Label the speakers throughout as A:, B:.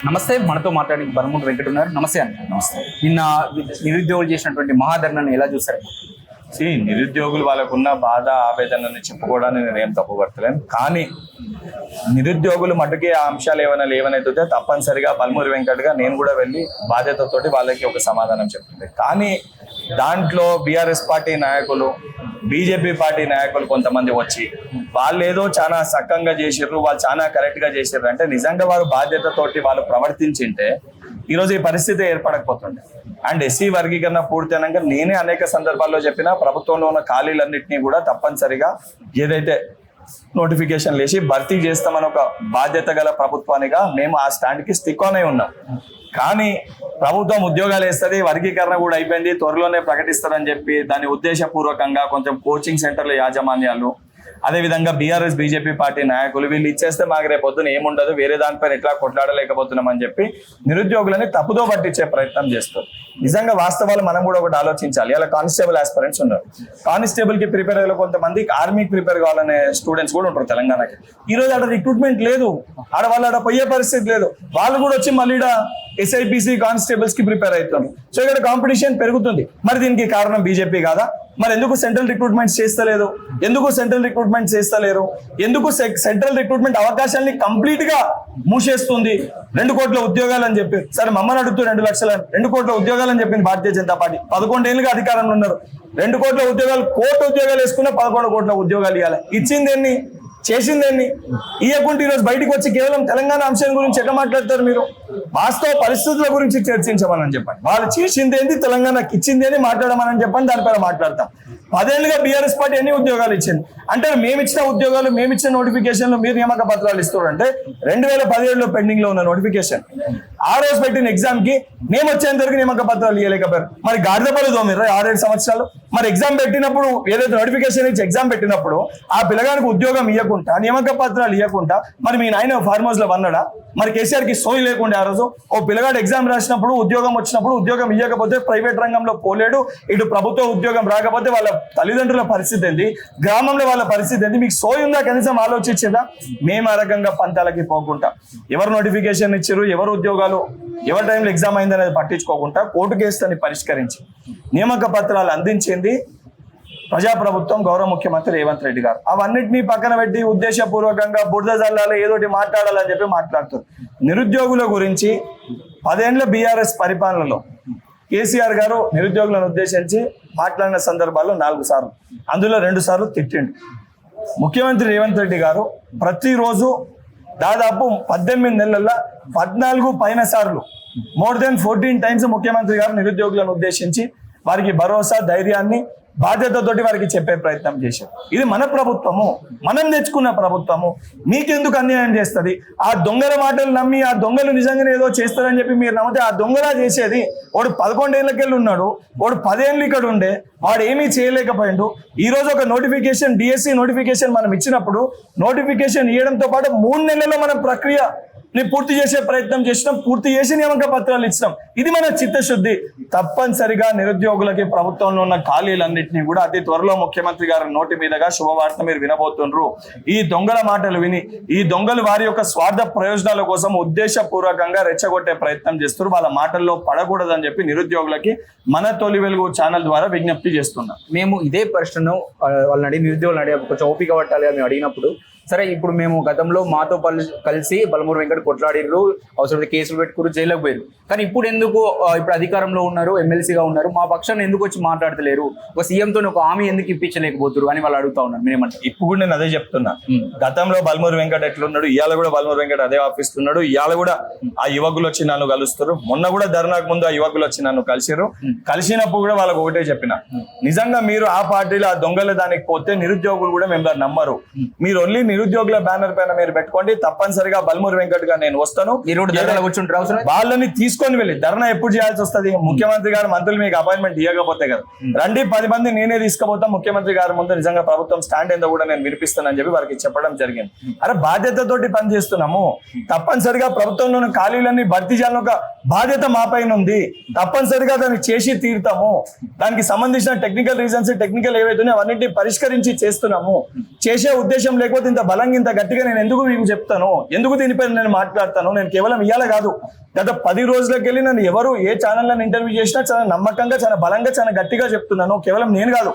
A: నమస్తే, మనతో మాట్లాడి బలమూడి వెంకట ఉన్నారు. నమస్తే అండి.
B: నమస్తే.
A: నిన్న నిరుద్యోగులు చేసినటువంటి మహాధర్నాన్ని ఎలా చూస్తారు?
B: నిరుద్యోగులు వాళ్ళకున్న బాధ ఆవేదనని చెప్పుకోవడానికి నేను ఏం తప్పుపడతలేను. కానీ నిరుద్యోగులు మటుకే ఆ అంశాలు ఏమైనా లేవనైతే తప్పనిసరిగా బలమూరి వెంకటగా నేను కూడా వెళ్ళి బాధ్యతతోటి వాళ్ళకి ఒక సమాధానం చెప్తుంది. కానీ దాంట్లో బీఆర్ఎస్ పార్టీ నాయకులు, బీజేపీ పార్టీ నాయకులు కొంతమంది వచ్చి వాళ్ళు ఏదో చాలా సక్కంగా చేసిర్రు, వాళ్ళు చాలా కరెక్ట్ గా చేసిర్రు అంటే నిజంగా వారు బాధ్యతతోటి వాళ్ళు ప్రవర్తించింటే ఈరోజు ఈ పరిస్థితి ఏర్పడకపోతుండే. అండ్ ఎస్సీ వర్గీకరణ పూర్తయినాక నేనే అనేక సందర్భాల్లో చెప్పిన ప్రభుత్వంలో ఉన్న ఖాళీలన్నింటినీ కూడా తప్పనిసరిగా ఏదైతే నోటిఫికేషన్ వేసి భర్తీ చేస్తామని ఒక బాధ్యత గల ప్రభుత్వానిగా మేము ఆ స్టాండ్కి స్టిక్ ఆన్ అయి ఉన్నాం. కానీ ప్రభుత్వం ఉద్యోగాలు వేస్తుంది, వర్గీకరణ కూడా అయిపోయింది, త్వరలోనే ప్రకటిస్తారని చెప్పి దాని ఉద్దేశపూర్వకంగా కొంచెం కోచింగ్ సెంటర్ల యాజమాన్యాలు, అదేవిధంగా బీఆర్ఎస్ బీజేపీ పార్టీ నాయకులు వీళ్ళు ఇచ్చేస్తే మాకు రేపు పొద్దున ఏముండదు, వేరే దానిపైన ఎట్లా కొట్లాడలేకపోతున్నాం అని చెప్పి నిరుద్యోగులని తప్పుదో పట్టించే ప్రయత్నం చేస్తారు. నిజంగా వాస్తవాలు మనం కూడా ఒకటి ఆలోచించాలి. ఇలా కానిస్టేబుల్ ఆస్పిరెంట్స్ ఉన్నారు, కానిస్టేబుల్ కి ప్రిపేర్ అయ్యే కొంతమంది ఆర్మీకి ప్రిపేర్ కావాలనే స్టూడెంట్స్ కూడా ఉంటారు తెలంగాణకి. ఈ రోజు ఆడ రిక్రూట్మెంట్ లేదు, వాళ్ళు ఆడ పోయే పరిస్థితి లేదు. వాళ్ళు కూడా వచ్చి మళ్ళీ ఎస్ఐపిసి కానిస్టేబుల్స్ కి ప్రిపేర్ అవుతున్నారు. సో ఇక్కడ కాంపిటీషన్ పెరుగుతుంది. మరి దీనికి కారణం బీజేపీ కాదా? మరి ఎందుకు సెంట్రల్ రిక్రూట్మెంట్స్ చేస్తలేదు? ఎందుకు సెంట్రల్ రిక్రూట్మెంట్ చేస్తలేరు? ఎందుకు సెంట్రల్ రిక్రూట్మెంట్ అవకాశాలని కంప్లీట్ గా మూసేస్తుంది? 2 కోట్ల ఉద్యోగాలు అని చెప్పి, సరే మమ్మల్ని అడుగుతూ 2 లక్షల 2 కోట్ల ఉద్యోగాలు అని చెప్పింది భారతీయ జనతా పార్టీ. 11 ఏళ్ళుగా అధికారంలో ఉన్నారు. 2 కోట్ల ఉద్యోగాలు, కోటి ఉద్యోగాలు వేసుకున్న 11 కోట్ల ఉద్యోగాలు ఇవ్వాలి. ఇచ్చింది ఎన్ని, చేసిందేన్ని? ఇవ్వకుంటే ఈరోజు బయటకు వచ్చి కేవలం తెలంగాణ అంశం గురించి ఎట్లా మాట్లాడతారు మీరు? వాస్తవ పరిస్థితుల గురించి చర్చించమని చెప్పండి. వాళ్ళు చేసిందేంది, తెలంగాణకి ఇచ్చిందేని మాట్లాడమని చెప్పండి, దానిపైన మాట్లాడతాం. 10 ఏళ్ళుగా బీఆర్ఎస్ పార్టీ ఎన్ని ఉద్యోగాలు ఇచ్చింది అంటే మేమిచ్చిన ఉద్యోగాలు, మేమిచ్చిన నోటిఫికేషన్లు మీరు నియామక పత్రాలు ఇస్తారంటే 2017లో పెండింగ్ లో ఉన్న నోటిఫికేషన్ ఆ రోజు పెట్టిన ఎగ్జామ్ కి మేము వచ్చేంత వరకు నియామక పత్రాలు ఇవ్వలేకపోయారు. మరి గాడిదపల్లి దోమిర్రా 6-7 సంవత్సరాలు. మరి ఎగ్జామ్ పెట్టినప్పుడు ఏదైతే నోటిఫికేషన్ ఇచ్చి ఎగ్జామ్ పెట్టినప్పుడు ఆ పిల్లగానికి ఉద్యోగం ఇవ్వకుండా, నియామక పత్రాలు ఇవ్వకుండా మరి మీ నాయన ఫార్మ్ హౌస్ లో వన్నాడా? మరి కేసీఆర్ కి సోయి లేకుండా ఆ రోజు ఓ పిల్లగాడు ఎగ్జామ్ రాసినప్పుడు ఉద్యోగం వచ్చినప్పుడు ఉద్యోగం ఇవ్వకపోతే ప్రైవేట్ రంగంలో పోలేడు, ఇటు ప్రభుత్వ ఉద్యోగం రాకపోతే వాళ్ళ తల్లిదండ్రుల పరిస్థితి ఏంది, గ్రామంలో వాళ్ళ పరిస్థితి ఏంది? మీకు సోయి ఉందా? కనీసం ఆలోచించేదా? మేము ఆ రకంగా పంతాలకి పోకుండా ఎవరు నోటిఫికేషన్ ఇచ్చారు, ఎవరు ఉద్యోగాలు, ఎవరి టైంలో ఎగ్జామ్ అయింది అనేది పట్టించుకోకుండా కోర్టు కేసుని పరిష్కరించి నియామక పత్రాలు అందించింది ప్రజాప్రభుత్వం, గౌరవ ముఖ్యమంత్రి రేవంత్ రెడ్డి గారు. అవన్నిటినీ పక్కన పెట్టి ఉద్దేశపూర్వకంగా బురద జల్లాలి, ఏదోటి మాట్లాడాలని చెప్పి మాట్లాడుతారు. నిరుద్యోగుల గురించి 10 ఏళ్ల బీఆర్ఎస్ పరిపాలనలో కేసీఆర్ గారు నిరుద్యోగులను ఉద్దేశించి మాట్లాడిన సందర్భాల్లో 4 సార్లు, అందులో 2 సార్లు తిట్టిండు. ముఖ్యమంత్రి రేవంత్ రెడ్డి గారు ప్రతిరోజు దాదాపు 18 నెలల్లో 14 పైన సార్లు, మోర్ దెన్ 14 టైమ్స్ ముఖ్యమంత్రి గారు నిరుద్యోగులను ఉద్దేశించి వారికి భరోసా, ధైర్యాన్ని, బాధ్యతతోటి వారికి చెప్పే ప్రయత్నం చేశారు. ఇది మన ప్రభుత్వము, మనం తెచ్చుకున్న ప్రభుత్వము. మీకెందుకు అన్యాయం చేస్తుంది? ఆ దొంగల మాటలు నమ్మి ఆ దొంగలు నిజంగానే ఏదో చేస్తారని చెప్పి మీరు నమ్మితే ఆ దొంగలా చేసేది. వాడు 11 ఏళ్ళకెళ్ళి ఉన్నాడు, వాడు 10 ఏళ్ళు ఇక్కడ ఉండే, వాడు ఏమీ చేయలేకపోయిండు. ఈ రోజు ఒక నోటిఫికేషన్, డిఎస్సి నోటిఫికేషన్ మనం ఇచ్చినప్పుడు నోటిఫికేషన్ ఇవ్వడంతో పాటు 3 నెలల్లో మనం ప్రక్రియ పూర్తి చేసే ప్రయత్నం చేసినాం, పూర్తి చేసి నియామక పత్రాలు ఇచ్చినాం. ఇది మన చిత్తశుద్ధి. తప్పనిసరిగా నిరుద్యోగులకి ప్రభుత్వంలో ఉన్న ఖాళీలన్నింటినీ కూడా అతి త్వరలో ముఖ్యమంత్రి గారి నోటి మీదుగా శుభవార్త మీరు వినబోతుండ్రు. ఈ దొంగల మాటలు విని ఈ దొంగలు వారి యొక్క స్వార్థ ప్రయోజనాల కోసం ఉద్దేశపూర్వకంగా రెచ్చగొట్టే ప్రయత్నం చేస్తారు. వాళ్ళ మాటల్లో పడకూడదని చెప్పి నిరుద్యోగులకి మన తొలి వెలుగు ఛానల్ ద్వారా విజ్ఞప్తి చేస్తున్నాం.
A: మేము ఇదే ప్రశ్నను వాళ్ళని అడిగి, నిరుద్యోగులను అడిగి కొంచెం ఓపిక పట్టాలి అని అడిగినప్పుడు, సరే ఇప్పుడు మేము గతంలో మాతో కలిసి బలమూరి వెంకట కొట్లాడిర్రు, అవసరమైతే కేసులు పెట్టుకురు, జైలుకు పోయారు. కానీ ఇప్పుడు ఎందుకు, ఇప్పుడు అధికారంలో ఉన్నారు, ఎమ్మెల్సీగా ఉన్నారు, మా పక్షాన్ని ఎందుకు వచ్చి మాట్లాడతలేరు, ఒక సీఎంతో ఒక హామీ ఎందుకు ఇప్పించలేకపోతున్నారు అని వాళ్ళు అడుగుతా ఉన్నారు. మేమంటే
B: ఇప్పుడు కూడా నేను అదే చెప్తున్నా. గతంలో బలమూరి వెంకట ఎట్లున్నాడు, ఇవాళ కూడా బలమూరి వెంకట అదే ఆఫీస్తున్నాడు. ఇవాళ కూడా ఆ యువకులు వచ్చి నన్ను కలుస్తారు. మొన్న కూడా ధర్నాకు ముందు ఆ యువకులు వచ్చి నన్ను కలిసిరు. కలిసినప్పుడు కూడా వాళ్ళకు ఒకటే చెప్పిన, నిజంగా మీరు ఆ పార్టీలో ఆ దొంగల దానికి పోతే నిరుద్యోగులు కూడా మేము నమ్మరు. మీరు ఓన్లీ నిరుద్యోగుల బ్యానర్ పైన మీరు పెట్టుకోండి, తప్పనిసరిగా బలమూరి వెంకట్ గా నేను వస్తాను, వాళ్ళని తీసుకొని వెళ్ళి ధర్నా ఎప్పుడు చేయాల్సి వస్తుంది? ముఖ్యమంత్రి గారు మంత్రులు మీకు అపాయింట్మెంట్ ఇవ్వకపోతే కదా, రండి 10 మంది నేనే తీసుకుపోతాం ముఖ్యమంత్రి గారి ముందు, నిజంగా ప్రభుత్వం స్టాండ్ ఏందో కూడా నేను వినిపిస్తానని చెప్పి వారికి చెప్పడం జరిగింది. అరే బాధ్యతతోటి పని చేస్తున్నాము, తప్పనిసరిగా ప్రభుత్వంలోని ఖాళీలన్నీ భర్తీ చేయాలని ఒక బాధ్యత మా పైన ఉంది. తప్పనిసరిగా దాన్ని చేసి తీరుతాము. దానికి సంబంధించిన టెక్నికల్ రీజన్స్, టెక్నికల్ ఏవైతే అవన్నింటినీ పరిష్కరించి చేస్తున్నాము. చేసే ఉద్దేశం లేకపోతే ఇంత బలంగా ఇంత గట్టిగా నేను ఎందుకు మీకు చెప్తాను, ఎందుకు దీనిపై నేను మాట్లాడతాను? నేను కేవలం ఇయ్యాల కాదు, గత 10 రోజులకి వెళ్ళి నన్ను ఎవరు ఏ ఛానల్లో ఇంటర్వ్యూ చేసినా చాలా నమ్మకంగా, చాలా బలంగా, చాలా గట్టిగా చెప్తున్నాను. కేవలం నేను కాదు,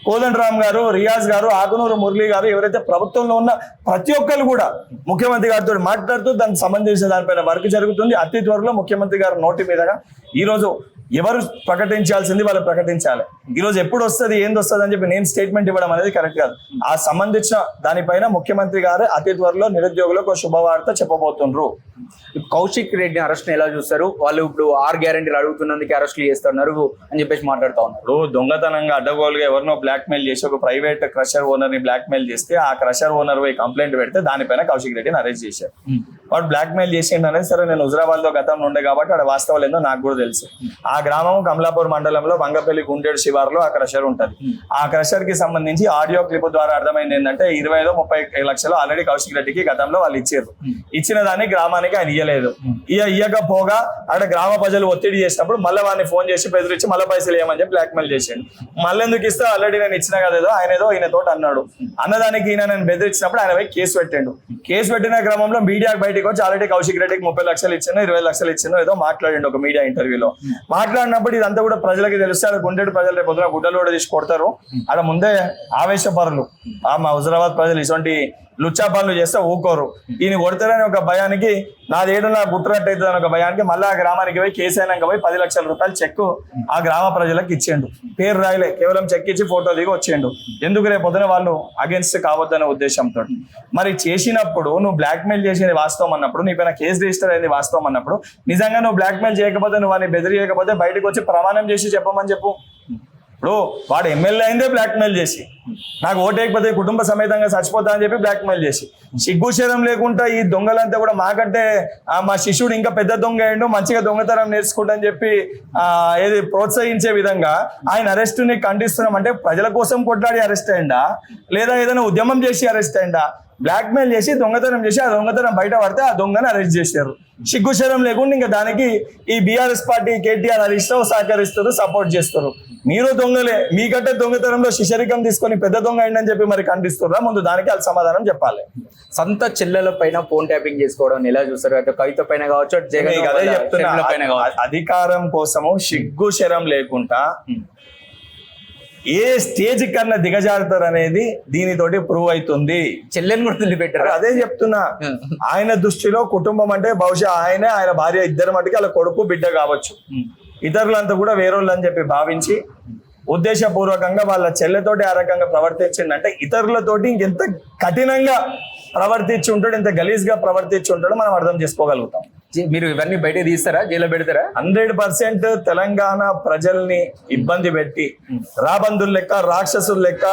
B: కోదండరామ్ గారు, రియాజ్ గారు, ఆకునూరు మురళి గారు, ఎవరైతే ప్రభుత్వంలో ఉన్న ప్రతి ఒక్కరు కూడా ముఖ్యమంత్రి గారితో మాట్లాడుతూ దానికి సంబంధించిన దానిపైన వర్క్ జరుగుతుంది. అతి త్వరలో ముఖ్యమంత్రి గారు నోటి మీదగా ఈరోజు ఎవరు ప్రకటించాల్సింది వాళ్ళు ప్రకటించాలి. ఈరోజు ఎప్పుడు వస్తుంది, ఏంది వస్తుంది అని చెప్పి నేను స్టేట్మెంట్ ఇవ్వడం అనేది కరెక్ట్ కాదు. ఆ సంబంధించిన దానిపైన ముఖ్యమంత్రి గారు అతి త్వరలో నిరుద్యోగులకు ఒక శుభవార్త చెప్పబోతుండ్రు.
A: కౌశిక్ రెడ్డిని అరెస్ట్ ఎలా చూస్తారు? వాళ్ళు ఇప్పుడు 6 గ్యారెంటీలు అడుగుతున్నందుకు అరెస్టులు చేస్తున్నారు అని చెప్పేసి మాట్లాడుతూ ఉన్నారు.
B: ఇప్పుడు దొంగతనంగా అడ్డగోలుగా ఎవరినో బ్లాక్ మెయిల్ చేసి ఒక ప్రైవేట్ క్రషర్ ఓనర్ ని బ్లాక్ మెయిల్ చేస్తే ఆ క్రషర్ ఓనర్ పోయి కంప్లైంట్ పెడితే దానిపైన కౌశిక్ రెడ్డిని అరెస్ట్ చేశారు. వాడు బ్లాక్ మెయిల్ చేసిండు అనేది సరే, నేను హుజరాబాద్ లో గతంలో ఉండే కాబట్టి అక్కడ వాస్తవాలు ఏందో నాకు కూడా తెలుసు. ఆ గ్రామం కమలాపూర్ మండలంలో వంగపల్లి గుండేడు శివార్లో ఆ క్రషర్ ఉంటది. ఆ క్రషర్ కి సంబంధించి ఆడియో క్లిప్ ద్వారా అర్థమైంది ఏంటంటే 25-30 లక్షలు ఆల్రెడీ కౌశిక్ రెడ్డికి గతంలో వాళ్ళు ఇచ్చారు. ఇచ్చిన దాన్ని గ్రామానికి ఆయన ఇయ్యలేదు. ఇయ్యకపోగా అక్కడ గ్రామ ప్రజలు ఒత్తిడి చేసినప్పుడు మళ్ళీ వాడిని ఫోన్ చేసి బెదిరించి మళ్ళీ పైసలు ఇవ్వమని చెప్పి బ్లాక్ మెయిల్ చేసాడు. మళ్ళీ ఎందుకు ఇస్తే ఆల్రెడీ నేను ఇచ్చిన కదా ఏదో ఆయన తోటి అన్నాడు. అన్నదానికి ఈయన నేను బెదిరించినప్పుడు ఆయన పోయి కేసు పెట్టాడు. కేసు పెట్టిన క్రమంలో మీడియాకి బయటకు వచ్చి ఆల్రెడీ కౌశిక్ రెడ్డికి 30 లక్షలు ఇచ్చాను, 20 లక్షలు ఇచ్చాను ఏదో మాట్లాడండి ఒక మీడియా ఇంటర్వ్యూలో. మాట్లాడినప్పుడు ఇదంతా కూడా ప్రజలకి తెలుస్తే అక్కడ గుండెడు ప్రజలు రేపు పొద్దున గుడ్డలు కూడా తీసి కొడతారు. అక్కడ ముందే ఆవేశపరులు మా హుజరాబాద్ ప్రజలు ఇటువంటి లుచ్చా పనులు చేస్తే ఊకోరు. ఈయన కొడతారని ఒక భయానికి, నాదేడు నా గుట్టునట్టు అవుతుందని ఒక భయానికి మళ్ళీ ఆ గ్రామానికి పోయి కేసు అయినాక పోయి 10 లక్షల రూపాయలు చెక్ ఆ గ్రామ ప్రజలకు ఇచ్చేయండు. పేరు రాయలే, కేవలం చెక్ ఇచ్చి ఫోటో దిగి వచ్చేయండు. ఎందుకు రేపు పొద్దున వాళ్ళు అగేన్స్ట్ కావద్దనే ఉద్దేశంతో. మరి చేసినప్పుడు నువ్వు బ్లాక్ మెయిల్ చేసేది వాస్తవం అన్నప్పుడు, నీ పైన కేసు రిజిస్టర్ అయింది వాస్తవం అన్నప్పుడు, నిజంగా నువ్వు బ్లాక్ మెయిల్ చేయకపోతే, నువ్వు వాడిని బెదిరియకపోతే బయటకు వచ్చి ప్రమాణం చేసి చెప్పమని చెప్పు. ఇప్పుడు వాడు ఎమ్మెల్యే అయిందే బ్లాక్ మెయిల్ చేసి, నాకు ఓటేయకపోతే కుటుంబ సమేతంగా చచ్చిపోతా అని చెప్పి బ్లాక్ మెయిల్ చేసి, సిగ్గుశరం లేకుండా ఈ దొంగలంతా కూడా మాకంటే మా శిష్యుడు ఇంకా పెద్ద దొంగ అయ్యిండు, మంచిగా దొంగతనం నేర్చుకుంటా అని చెప్పి ఏది ప్రోత్సహించే విధంగా ఆయన అరెస్ట్ ని ఖండిస్తున్నాం. అంటే ప్రజల కోసం కొట్లాడి అరెస్ట్ అయ్యిందా, లేదా ఏదైనా ఉద్యమం చేసి అరెస్ట్ అయ్యిందా? బ్లాక్ మెయిల్ చేసి దొంగతనం చేసి ఆ దొంగతనం బయట పడితే ఆ దొంగని అరెస్ట్ చేశారు. సిగ్గుశరం లేకుండా ఇంకా దానికి ఈ బీఆర్ఎస్ పార్టీ కేటీఆర్ హరీష్ రావు సహకరిస్తారు, సపోర్ట్ చేస్తారు. మీరు దొంగలే, మీకంటే దొంగతనంలో శిశరికం తీసుకొని పెద్ద దొంగ అయిందని చెప్పి మరి ఖండిస్తున్నారా? ముందు దానికి అది సమాధానం చెప్పాలి.
A: సొంత చెల్లెల పైన ఫోన్ ట్యాపింగ్ చేసుకోవడం ఎలా చూస్తారు? అటు కవిత పైన కావచ్చు, అటు జగన్
B: అదే చెప్తున్నా, అధికారం కోసము సిగ్గుశరం లేకుండా ఏ స్టేజ్ కన్నా దిగజారుతారు అనేది దీనితోటి ప్రూవ్ అవుతుంది.
A: చెల్లెని కూడా వదిలిపెట్టారు.
B: అదే చెప్తున్నా, ఆయన దృష్టిలో కుటుంబం అంటే బహుశా ఆయన భార్య ఇద్దరు మటుకి వాళ్ళ కొడుకు బిడ్డ కావచ్చు, ఇతరులంతా కూడా వేరోళ్ళు అని చెప్పి భావించి ఉద్దేశపూర్వకంగా వాళ్ళ చెల్లెతోటి ఆ రకంగా ప్రవర్తించిందంటే ఇతరులతోటి ఇంకెంత కఠినంగా ప్రవర్తించి ఉంటాడు, ఎంత గలీజ్ గా ప్రవర్తించి ఉంటాడో మనం అర్థం చేసుకోగలుగుతాం.
A: మీరు ఇవన్నీ బయట తీస్తారా, జైల్లో పెడతారా?
B: 100% తెలంగాణ ప్రజల్ని ఇబ్బంది పెట్టి రాబందుల లెక్క, రాక్షసుల లెక్క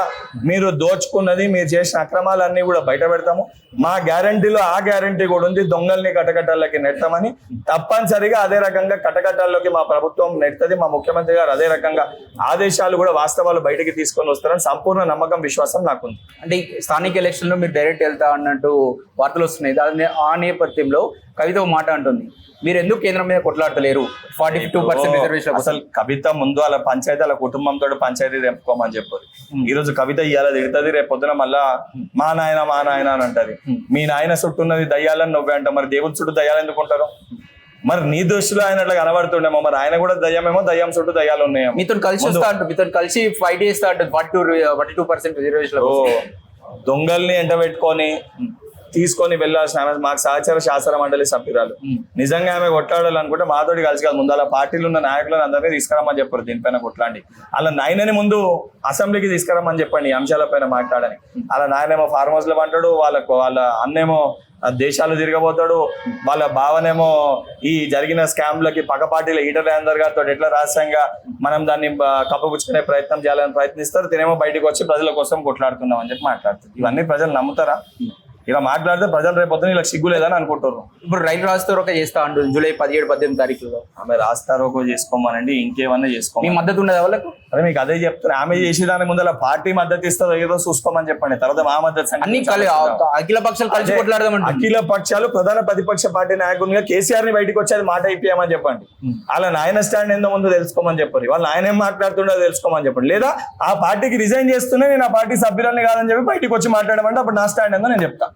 B: మీరు దోచుకున్నది, మీరు చేసిన అక్రమాలన్నీ కూడా బయట పెడతాము. మా గ్యారంటీలో ఆ గ్యారంటీ కూడా ఉంది, దొంగల్ని కటకటాల్లోకి నెట్టమని. తప్పనిసరిగా అదే రకంగా కటకటాల్లోకి మా ప్రభుత్వం నెట్టది. మా ముఖ్యమంత్రి గారు అదే రకంగా ఆదేశాలు కూడా వాస్తవాలు బయటకి తీసుకొని వస్తారని సంపూర్ణ నమ్మకం, విశ్వాసం నాకుంది.
A: అంటే స్థానిక ఎలక్షన్ లో మీరు డైరెక్ట్ వెళ్తా అన్నట్టు వార్తలు వస్తున్నాయి. ఆ నేపథ్యంలో కవిత మాట అంటుంది, మీరు ఎందుకు కేంద్రం మీద కొట్లాడతలేరు? 42% రిజర్వేషన్.
B: అసలు కవిత ముందు వాళ్ళ పంచాయతీ, వాళ్ళ కుటుంబంతో పంచాయతీ తెంపుకోమని చెప్పారు. ఈ రోజు కవిత ఇవాళ తిడుతుంది, రేపు పొద్దున మళ్ళా మా నాయన అని అంటది. మీ నాయన చుట్టూన్నది దయ్యాలని నువ్వే అంటావు, మరి దేవుడి చుట్టూ దయ్యాలు ఎందుకుంటారు? మరి నీ దృష్టిలో ఆయన అట్లా కనబడుతుండేమో, మరి ఆయన కూడా దయ్యమేమో, దయ్యం చుట్టూ దయ్యాలు ఉన్నాయో.
A: మీతో కలిసి వస్తా అంటారు, మీతో కలిసి ఫైట్ చేస్తా అంటారు. 42% రిజర్వేషన్.
B: దొంగల్ని ఎంట పెట్టుకొని తీసుకొని వెళ్ళాల్సిన ఆమె మాకు సహచర శాస్త్ర మండలి సభ్యురాలు. నిజంగా ఆమె కొట్లాడాలనుకుంటే మాతోటి కలిసి కాదు, ముందు అలా పార్టీలు ఉన్న నాయకులను అందరినీ తీసుకురమ్మని చెప్పారు. దీనిపైన కొట్లాండి, అలా నాయనని ముందు అసెంబ్లీకి తీసుకురమ్మని చెప్పండి ఈ అంశాలపైన మాట్లాడని. అలా నాయనేమో ఫార్మ్ హౌస్ లో అంటాడు, వాళ్ళ అన్నేమో దేశాలు తిరగబోతాడు, వాళ్ళ భావనేమో ఈ జరిగిన స్కామ్లకి పక్క పార్టీల ఈటల రాజేందర్ గారితో ఎట్లా రహస్యంగా మనం దాన్ని కప్పపుచ్చుకునే ప్రయత్నం చేయాలని ప్రయత్నిస్తారు. తినేమో బయటకు వచ్చి ప్రజల కోసం కొట్లాడుతున్నాం అని చెప్పి మాట్లాడుతుంది. ఇవన్నీ ప్రజలు నమ్ముతారా? ఇలా మాట్లాడితే ప్రజలు రేపొద్దున ఇలా సిగ్గు లేదని అనుకుంటారు.
A: ఇప్పుడు రైలు రాస్తారోక చేస్తా అంటుంది జూలై 17-18 తారీఖులో.
B: ఆమె రాస్తారోకో చేసుకోమనండి, ఇంకేమన్నా
A: మీ
B: చేసుకోమని.
A: మద్దతు ఉండదు వాళ్ళకు?
B: అదే మీకు అదే చెప్తాను, ఆమె చేసేదాని ముందర పార్టీ మద్దతు ఇస్తుందో ఏదో చూసుకోమని చెప్పండి. తర్వాత మా మద్దతు సంగతి
A: అన్ని అఖిల పక్షాలు కలిసి
B: అదే,
A: కొట్లాడదామంటే
B: అఖిల పక్షాలు ప్రధాన ప్రతిపక్ష పార్టీ నాయకునిగా కేసీఆర్ ని బయటకు వచ్చేది మాట అయిపోయామని చెప్పండి. అలా నాయన స్టాండ్ ఏందో ముందు తెలుసుకోమని చెప్పారు. వాళ్ళు ఆయన ఏం మాట్లాడుతుండో తెలుసుకోమని చెప్పండి. లేదా ఆ పార్టీకి రిజైన్ చేస్తూనే నేను ఆ పార్టీ సభ్యులని కాదని చెప్పి బయటకు వచ్చి మాట్లాడమంటే అప్పుడు నా స్టాండ్ ఏందో నేను చెప్తా.